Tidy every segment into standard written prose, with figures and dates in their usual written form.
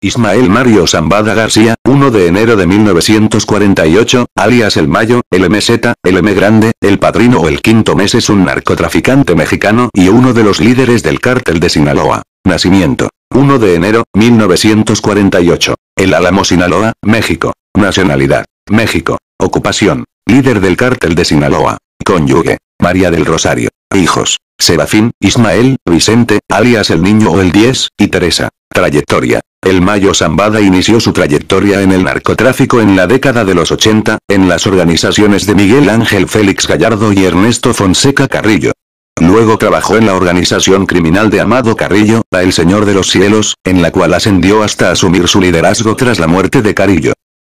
Ismael Mario Zambada García, 1 de enero de 1948, alias El Mayo, el MZ, el M Grande, El Padrino o El Quinto Mes es un narcotraficante mexicano y uno de los líderes del cártel de Sinaloa. Nacimiento: 1 de enero, 1948. El Álamo, Sinaloa, México. Nacionalidad: México. Ocupación: líder del cártel de Sinaloa. Cónyuge: María del Rosario. Hijos: Serafín, Ismael, Vicente, alias El Niño o El 10, y Teresa. Trayectoria: El Mayo Zambada inició su trayectoria en el narcotráfico en la década de los 80, en las organizaciones de Miguel Ángel Félix Gallardo y Ernesto Fonseca Carrillo. Luego trabajó en la organización criminal de Amado Carrillo, la El Señor de los Cielos, en la cual ascendió hasta asumir su liderazgo tras la muerte de Carrillo.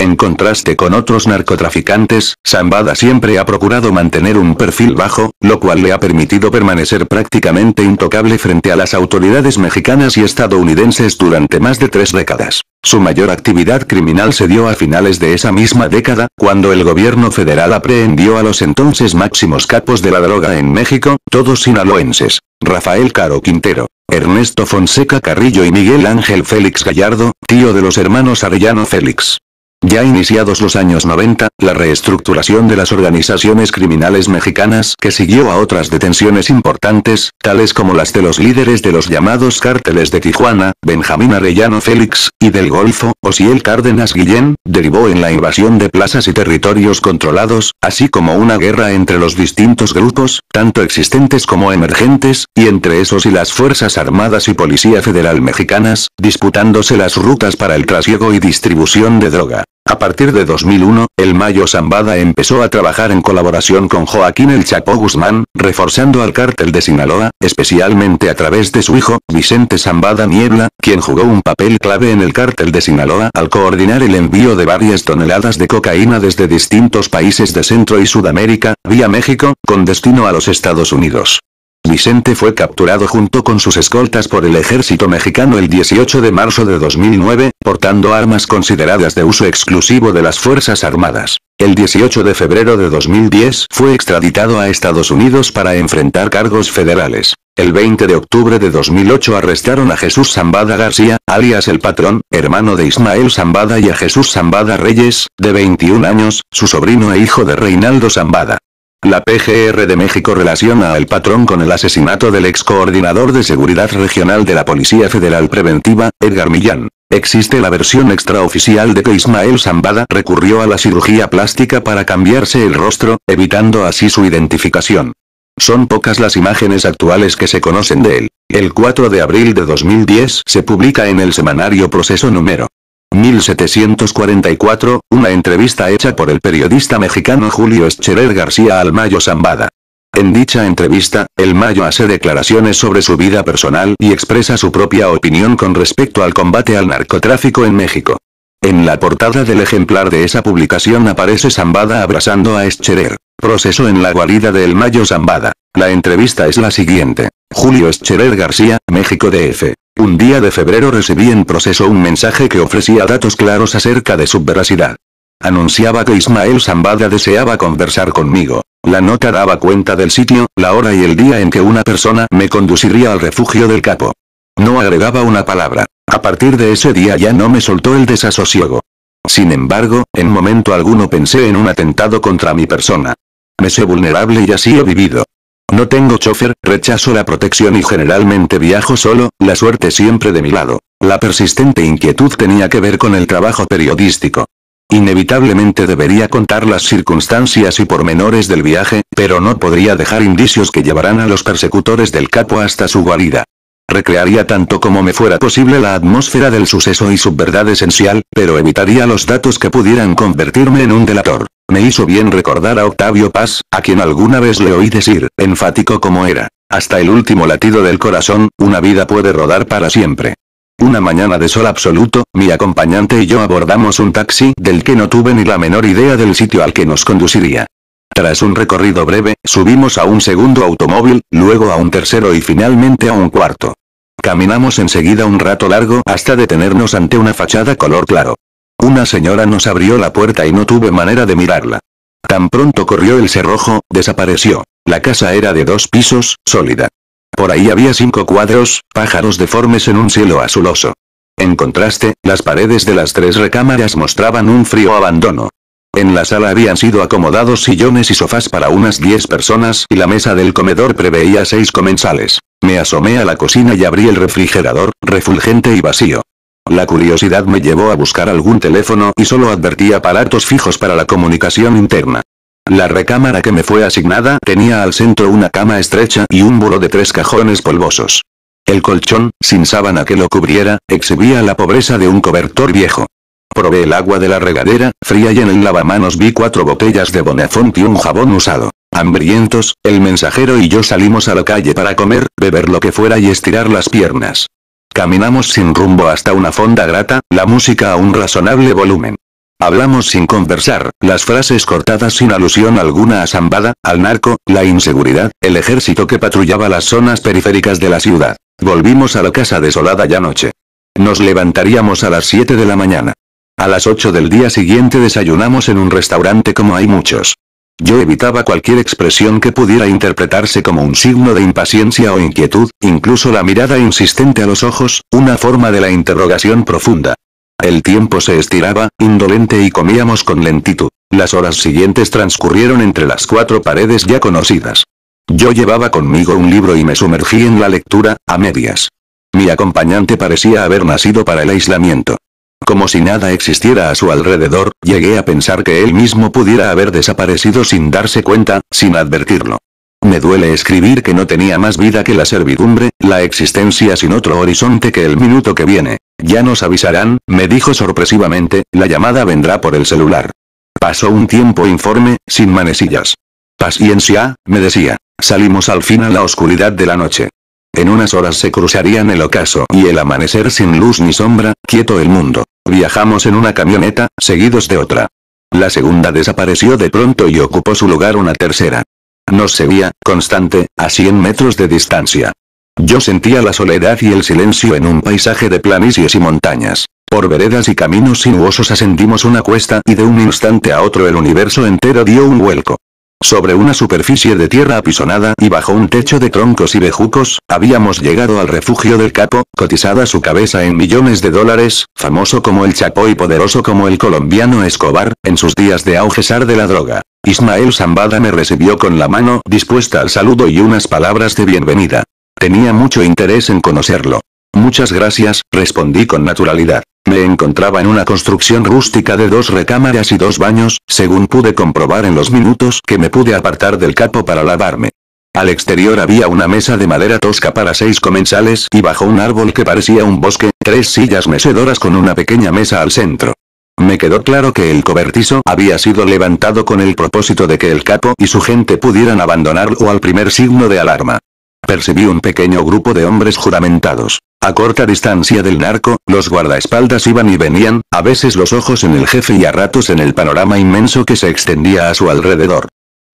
En contraste con otros narcotraficantes, Zambada siempre ha procurado mantener un perfil bajo, lo cual le ha permitido permanecer prácticamente intocable frente a las autoridades mexicanas y estadounidenses durante más de 3 décadas. Su mayor actividad criminal se dio a finales de esa misma década, cuando el gobierno federal aprehendió a los entonces máximos capos de la droga en México, todos sinaloenses: Rafael Caro Quintero, Ernesto Fonseca Carrillo y Miguel Ángel Félix Gallardo, tío de los hermanos Arellano Félix. Ya iniciados los años 90, la reestructuración de las organizaciones criminales mexicanas que siguió a otras detenciones importantes, tales como las de los líderes de los llamados cárteles de Tijuana, Benjamín Arellano Félix, y del Golfo, Osiel Cárdenas Guillén, derivó en la invasión de plazas y territorios controlados, así como una guerra entre los distintos grupos, tanto existentes como emergentes, y entre esos y las Fuerzas Armadas y Policía Federal mexicanas, disputándose las rutas para el trasiego y distribución de droga. A partir de 2001, El Mayo Zambada empezó a trabajar en colaboración con Joaquín El Chapo Guzmán, reforzando al cártel de Sinaloa, especialmente a través de su hijo, Vicente Zambada Niebla, quien jugó un papel clave en el cártel de Sinaloa al coordinar el envío de varias toneladas de cocaína desde distintos países de Centro y Sudamérica, vía México, con destino a los Estados Unidos. Vicente fue capturado junto con sus escoltas por el ejército mexicano el 18 de marzo de 2009, portando armas consideradas de uso exclusivo de las Fuerzas Armadas. El 18 de febrero de 2010 fue extraditado a Estados Unidos para enfrentar cargos federales. El 20 de octubre de 2008 arrestaron a Jesús Zambada García, alias El Patrón, hermano de Ismael Zambada, y a Jesús Zambada Reyes, de 21 años, su sobrino e hijo de Reinaldo Zambada. La PGR de México relaciona a El Patrón con el asesinato del ex coordinador de seguridad regional de la Policía Federal Preventiva, Edgar Millán. Existe la versión extraoficial de que Ismael Zambada recurrió a la cirugía plástica para cambiarse el rostro, evitando así su identificación. Son pocas las imágenes actuales que se conocen de él. El 4 de abril de 2010 se publica en el semanario Proceso número 1744, una entrevista hecha por el periodista mexicano Julio Scherer García al Mayo Zambada. En dicha entrevista, El Mayo hace declaraciones sobre su vida personal y expresa su propia opinión con respecto al combate al narcotráfico en México. En la portada del ejemplar de esa publicación aparece Zambada abrazando a Scherer. Proceso en la guarida de El Mayo Zambada. La entrevista es la siguiente. Julio Scherer García, México DF. Un día de febrero recibí en Proceso un mensaje que ofrecía datos claros acerca de su veracidad. Anunciaba que Ismael Zambada deseaba conversar conmigo. La nota daba cuenta del sitio, la hora y el día en que una persona me conduciría al refugio del capo. No agregaba una palabra. A partir de ese día ya no me soltó el desasosiego. Sin embargo, en momento alguno pensé en un atentado contra mi persona. Me sé vulnerable y así he vivido. No tengo chofer, rechazo la protección y generalmente viajo solo, la suerte siempre de mi lado. La persistente inquietud tenía que ver con el trabajo periodístico. Inevitablemente debería contar las circunstancias y pormenores del viaje, pero no podría dejar indicios que llevaran a los persecutores del capo hasta su guarida. Recrearía tanto como me fuera posible la atmósfera del suceso y su verdad esencial, pero evitaría los datos que pudieran convertirme en un delator. Me hizo bien recordar a Octavio Paz, a quien alguna vez le oí decir, enfático como era: hasta el último latido del corazón, una vida puede rodar para siempre. Una mañana de sol absoluto, mi acompañante y yo abordamos un taxi, del que no tuve ni la menor idea del sitio al que nos conduciría. Tras un recorrido breve, subimos a un segundo automóvil, luego a un tercero y finalmente a un cuarto. Caminamos enseguida un rato largo hasta detenernos ante una fachada color claro. Una señora nos abrió la puerta y no tuve manera de mirarla. Tan pronto corrió el cerrojo, desapareció. La casa era de 2 pisos, sólida. Por ahí había 5 cuadros, pájaros deformes en un cielo azuloso. En contraste, las paredes de las 3 recámaras mostraban un frío abandono. En la sala habían sido acomodados sillones y sofás para unas 10 personas y la mesa del comedor preveía 6 comensales. Me asomé a la cocina y abrí el refrigerador, refulgente y vacío. La curiosidad me llevó a buscar algún teléfono y solo advertí aparatos fijos para la comunicación interna. La recámara que me fue asignada tenía al centro una cama estrecha y un buró de 3 cajones polvosos. El colchón, sin sábana que lo cubriera, exhibía la pobreza de un cobertor viejo. Probé el agua de la regadera, fría, y en el lavamanos vi 4 botellas de Bonafont y un jabón usado. Hambrientos, el mensajero y yo salimos a la calle para comer, beber lo que fuera y estirar las piernas. Caminamos sin rumbo hasta una fonda grata, la música a un razonable volumen. Hablamos sin conversar, las frases cortadas sin alusión alguna a Zambada, al narco, la inseguridad, el ejército que patrullaba las zonas periféricas de la ciudad. Volvimos a la casa desolada ya noche. Nos levantaríamos a las 7 de la mañana. A las 8 del día siguiente desayunamos en un restaurante como hay muchos. Yo evitaba cualquier expresión que pudiera interpretarse como un signo de impaciencia o inquietud, incluso la mirada insistente a los ojos, una forma de la interrogación profunda. El tiempo se estiraba, indolente, y comíamos con lentitud. Las horas siguientes transcurrieron entre las 4 paredes ya conocidas. Yo llevaba conmigo un libro y me sumergí en la lectura, a medias. Mi acompañante parecía haber nacido para el aislamiento. Como si nada existiera a su alrededor, llegué a pensar que él mismo pudiera haber desaparecido sin darse cuenta, sin advertirlo. Me duele escribir que no tenía más vida que la servidumbre, la existencia sin otro horizonte que el minuto que viene. Ya nos avisarán, me dijo sorpresivamente, la llamada vendrá por el celular. Pasó un tiempo informe, sin manecillas. Paciencia, me decía. Salimos al fin a la oscuridad de la noche. En unas horas se cruzarían el ocaso y el amanecer sin luz ni sombra, quieto el mundo. Viajamos en una camioneta, seguidos de otra. La segunda desapareció de pronto y ocupó su lugar una tercera. Nos seguía, constante, a 100 metros de distancia. Yo sentía la soledad y el silencio en un paisaje de planicies y montañas. Por veredas y caminos sinuosos ascendimos una cuesta y de un instante a otro el universo entero dio un vuelco. Sobre una superficie de tierra apisonada y bajo un techo de troncos y bejucos, habíamos llegado al refugio del capo, cotizada su cabeza en millones de dólares, famoso como el Chapo y poderoso como el colombiano Escobar, en sus días de auge zar de la droga. Ismael Zambada me recibió con la mano dispuesta al saludo y unas palabras de bienvenida. Tenía mucho interés en conocerlo. Muchas gracias, respondí con naturalidad. Me encontraba en una construcción rústica de 2 recámaras y 2 baños, según pude comprobar en los minutos que me pude apartar del capo para lavarme. Al exterior había una mesa de madera tosca para 6 comensales y bajo un árbol que parecía un bosque, 3 sillas mecedoras con una pequeña mesa al centro. Me quedó claro que el cobertizo había sido levantado con el propósito de que el capo y su gente pudieran abandonarlo al primer signo de alarma. Percibí un pequeño grupo de hombres juramentados. A corta distancia del narco, los guardaespaldas iban y venían, a veces los ojos en el jefe y a ratos en el panorama inmenso que se extendía a su alrededor.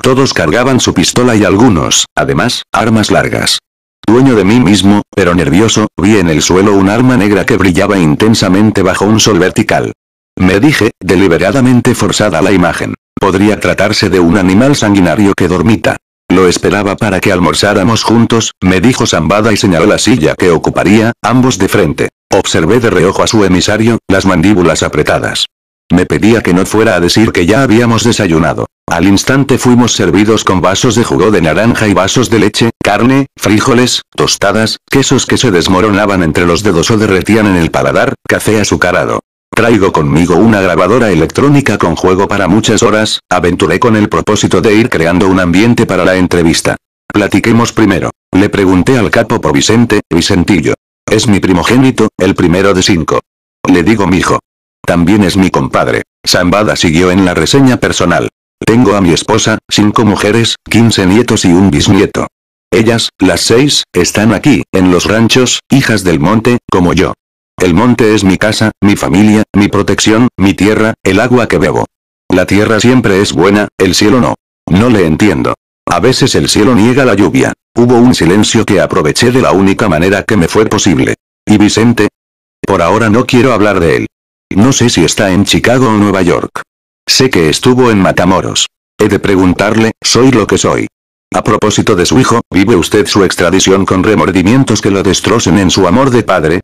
Todos cargaban su pistola y algunos, además, armas largas. Dueño de mí mismo, pero nervioso, vi en el suelo un arma negra que brillaba intensamente bajo un sol vertical. Me dije, deliberadamente forzada la imagen. Podría tratarse de un animal sanguinario que dormita. Lo esperaba para que almorzáramos juntos, me dijo Zambada y señaló la silla que ocuparía, ambos de frente. Observé de reojo a su emisario, las mandíbulas apretadas. Me pedía que no fuera a decir que ya habíamos desayunado. Al instante fuimos servidos con vasos de jugo de naranja y vasos de leche, carne, frijoles, tostadas, quesos que se desmoronaban entre los dedos o derretían en el paladar, café azucarado. Traigo conmigo una grabadora electrónica con juego para muchas horas, aventuré con el propósito de ir creando un ambiente para la entrevista. Platiquemos primero. Le pregunté al capo por Vicentillo. Es mi primogénito, el primero de 5. Le digo mijo. También es mi compadre. Zambada siguió en la reseña personal. Tengo a mi esposa, 5 mujeres, 15 nietos y un bisnieto. Ellas, las 6, están aquí, en los ranchos, hijas del monte, como yo. El monte es mi casa, mi familia, mi protección, mi tierra, el agua que bebo. La tierra siempre es buena, el cielo no. No le entiendo. A veces el cielo niega la lluvia. Hubo un silencio que aproveché de la única manera que me fue posible. ¿Y Vicente? Por ahora no quiero hablar de él. No sé si está en Chicago o Nueva York. Sé que estuvo en Matamoros. He de preguntarle, soy lo que soy. A propósito de su hijo, ¿vive usted su extradición con remordimientos que lo destrocen en su amor de padre?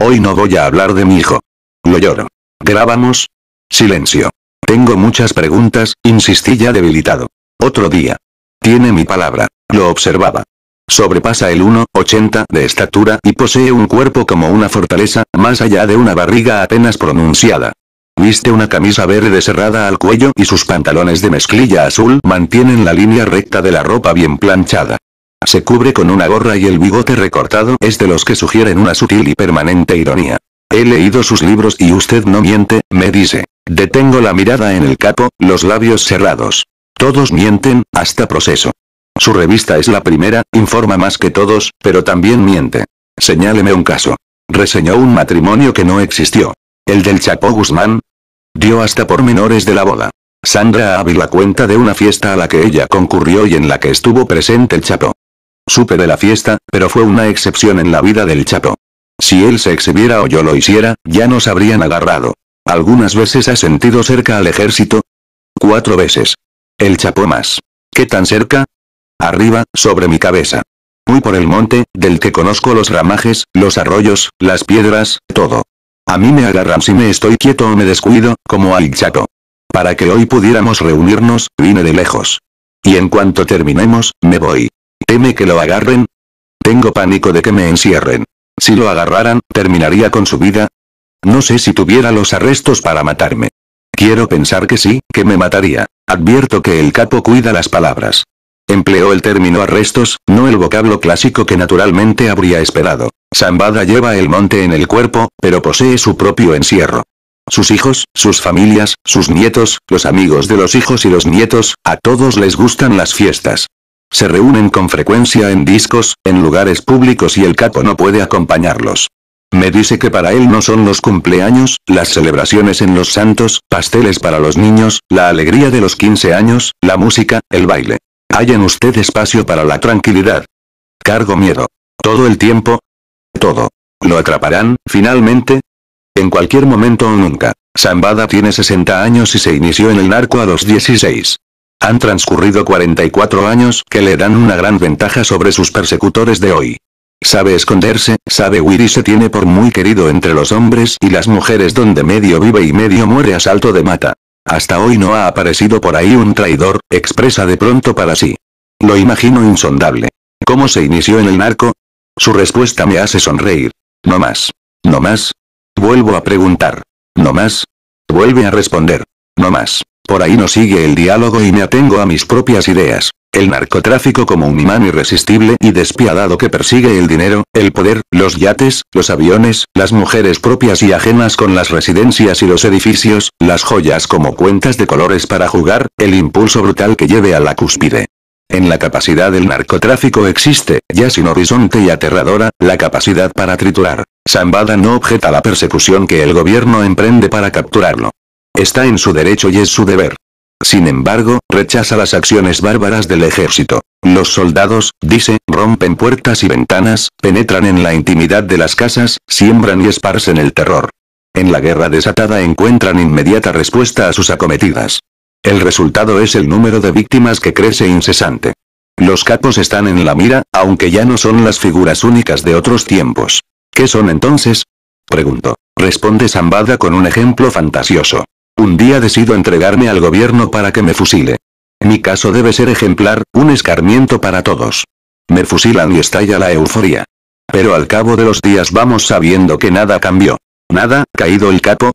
Hoy no voy a hablar de mi hijo. Lo lloro. ¿Grabamos? Silencio. Tengo muchas preguntas, insistí ya debilitado. Otro día. Tiene mi palabra. Lo observaba. Sobrepasa el 1,80 de estatura y posee un cuerpo como una fortaleza, más allá de una barriga apenas pronunciada. Viste una camisa verde cerrada al cuello y sus pantalones de mezclilla azul mantienen la línea recta de la ropa bien planchada. Se cubre con una gorra y el bigote recortado es de los que sugieren una sutil y permanente ironía. He leído sus libros y usted no miente, me dice. Detengo la mirada en el capo, los labios cerrados. Todos mienten, hasta Proceso. Su revista es la primera, informa más que todos, pero también miente. Señáleme un caso. Reseñó un matrimonio que no existió. El del Chapo Guzmán. Dio hasta pormenores de la boda. Sandra Ávila cuenta de una fiesta a la que ella concurrió y en la que estuvo presente el Chapo. Supe de la fiesta, pero fue una excepción en la vida del Chapo. Si él se exhibiera o yo lo hiciera, ya nos habrían agarrado. ¿Algunas veces has sentido cerca al ejército? 4 veces. El Chapo más. ¿Qué tan cerca? Arriba, sobre mi cabeza. Muy por el monte, del que conozco los ramajes, los arroyos, las piedras, todo. A mí me agarran si me estoy quieto o me descuido, como al Chapo. Para que hoy pudiéramos reunirnos, vine de lejos. Y en cuanto terminemos, me voy. ¿Teme que lo agarren? Tengo pánico de que me encierren. Si lo agarraran, ¿terminaría con su vida? No sé si tuviera los arrestos para matarme. Quiero pensar que sí, que me mataría. Advierto que el capo cuida las palabras. Empleó el término arrestos, no el vocablo clásico que naturalmente habría esperado. Zambada lleva el monte en el cuerpo, pero posee su propio encierro. Sus hijos, sus familias, sus nietos, los amigos de los hijos y los nietos, a todos les gustan las fiestas. Se reúnen con frecuencia en discos, en lugares públicos y el capo no puede acompañarlos. Me dice que para él no son los cumpleaños, las celebraciones en los santos, pasteles para los niños, la alegría de los 15 años, la música, el baile. Hay en usted espacio para la tranquilidad. Cargo miedo. ¿Todo el tiempo? Todo. ¿Lo atraparán, finalmente? En cualquier momento o nunca. Zambada tiene 60 años y se inició en el narco a los 16. Han transcurrido 44 años que le dan una gran ventaja sobre sus persecutores de hoy. Sabe esconderse, sabe huir y se tiene por muy querido entre los hombres y las mujeres donde medio vive y medio muere a salto de mata. Hasta hoy no ha aparecido por ahí un traidor, expresa de pronto para sí. Lo imagino insondable. ¿Cómo se inició en el narco? Su respuesta me hace sonreír. No más. No más. Vuelvo a preguntar. No más. Vuelve a responder. No más. Por ahí no sigue el diálogo y me atengo a mis propias ideas. El narcotráfico como un imán irresistible y despiadado que persigue el dinero, el poder, los yates, los aviones, las mujeres propias y ajenas con las residencias y los edificios, las joyas como cuentas de colores para jugar, el impulso brutal que lleve a la cúspide. En la capacidad del narcotráfico existe, ya sin horizonte y aterradora, la capacidad para triturar. Zambada no objeta la persecución que el gobierno emprende para capturarlo. Está en su derecho y es su deber. Sin embargo, rechaza las acciones bárbaras del ejército. Los soldados, dice, rompen puertas y ventanas, penetran en la intimidad de las casas, siembran y esparcen el terror. En la guerra desatada encuentran inmediata respuesta a sus acometidas. El resultado es el número de víctimas que crece incesante. Los capos están en la mira, aunque ya no son las figuras únicas de otros tiempos. ¿Qué son entonces? Pregunto. Responde Zambada con un ejemplo fantasioso. Un día decido entregarme al gobierno para que me fusile. Mi caso debe ser ejemplar, un escarmiento para todos. Me fusilan y estalla la euforia. Pero al cabo de los días vamos sabiendo que nada cambió. Nada, caído el capo.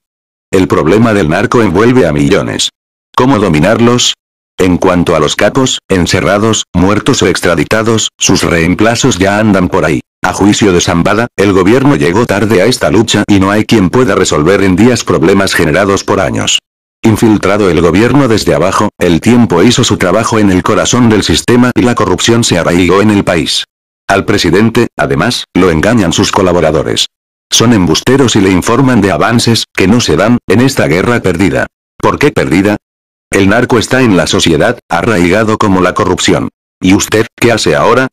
El problema del narco envuelve a millones. ¿Cómo dominarlos? En cuanto a los capos, encerrados, muertos o extraditados, sus reemplazos ya andan por ahí. A juicio de Zambada, el gobierno llegó tarde a esta lucha y no hay quien pueda resolver en días problemas generados por años. Infiltrado el gobierno desde abajo, el tiempo hizo su trabajo en el corazón del sistema y la corrupción se arraigó en el país. Al presidente, además, lo engañan sus colaboradores. Son embusteros y le informan de avances que no se dan en esta guerra perdida. ¿Por qué perdida? El narco está en la sociedad, arraigado como la corrupción. ¿Y usted, qué hace ahora?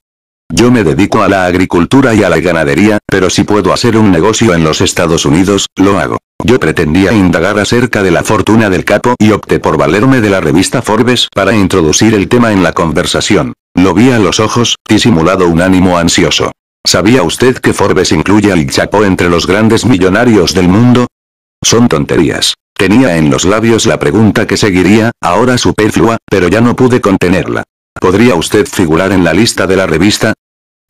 Yo me dedico a la agricultura y a la ganadería, pero si puedo hacer un negocio en los Estados Unidos, lo hago. Yo pretendía indagar acerca de la fortuna del capo y opté por valerme de la revista Forbes para introducir el tema en la conversación. Lo vi a los ojos, disimulado un ánimo ansioso. ¿Sabía usted que Forbes incluye al Chapo entre los grandes millonarios del mundo? Son tonterías. Tenía en los labios la pregunta que seguiría, ahora superflua, pero ya no pude contenerla. ¿Podría usted figurar en la lista de la revista?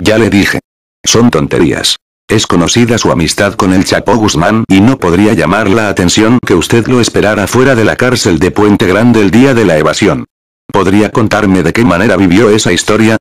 Ya le dije. Son tonterías. Es conocida su amistad con el Chapo Guzmán y no podría llamar la atención que usted lo esperara fuera de la cárcel de Puente Grande el día de la evasión. ¿Podría contarme de qué manera vivió esa historia?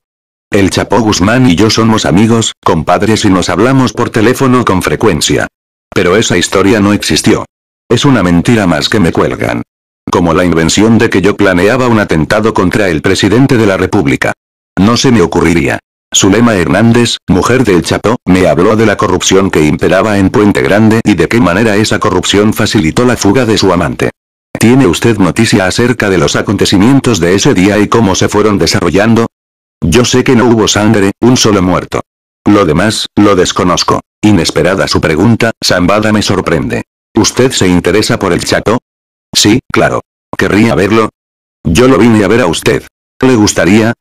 El Chapo Guzmán y yo somos amigos, compadres y nos hablamos por teléfono con frecuencia. Pero esa historia no existió. Es una mentira más que me cuelgan. Como la invención de que yo planeaba un atentado contra el presidente de la República. No se me ocurriría. Zulema Hernández, mujer del Chapo, me habló de la corrupción que imperaba en Puente Grande y de qué manera esa corrupción facilitó la fuga de su amante. ¿Tiene usted noticia acerca de los acontecimientos de ese día y cómo se fueron desarrollando? Yo sé que no hubo sangre, un solo muerto. Lo demás, lo desconozco. Inesperada su pregunta, Zambada me sorprende. ¿Usted se interesa por el Chapo? Sí, claro. ¿Querría verlo? Yo lo vine a ver a usted. ¿Le gustaría?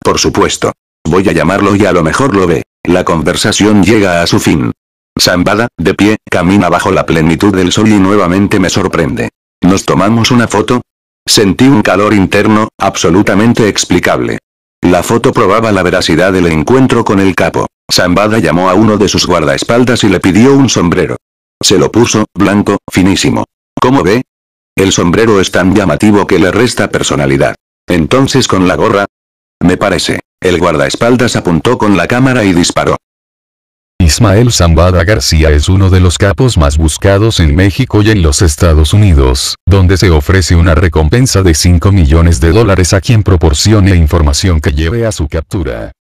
Por supuesto. Voy a llamarlo y a lo mejor lo ve. La conversación llega a su fin. Zambada, de pie, camina bajo la plenitud del sol y nuevamente me sorprende. ¿Nos tomamos una foto? Sentí un calor interno, absolutamente explicable. La foto probaba la veracidad del encuentro con el capo. Zambada llamó a uno de sus guardaespaldas y le pidió un sombrero. Se lo puso, blanco, finísimo. ¿Cómo ve? El sombrero es tan llamativo que le resta personalidad. Entonces con la gorra. Me parece. El guardaespaldas apuntó con la cámara y disparó. Ismael Zambada García es uno de los capos más buscados en México y en los Estados Unidos, donde se ofrece una recompensa de $5 millones a quien proporcione información que lleve a su captura.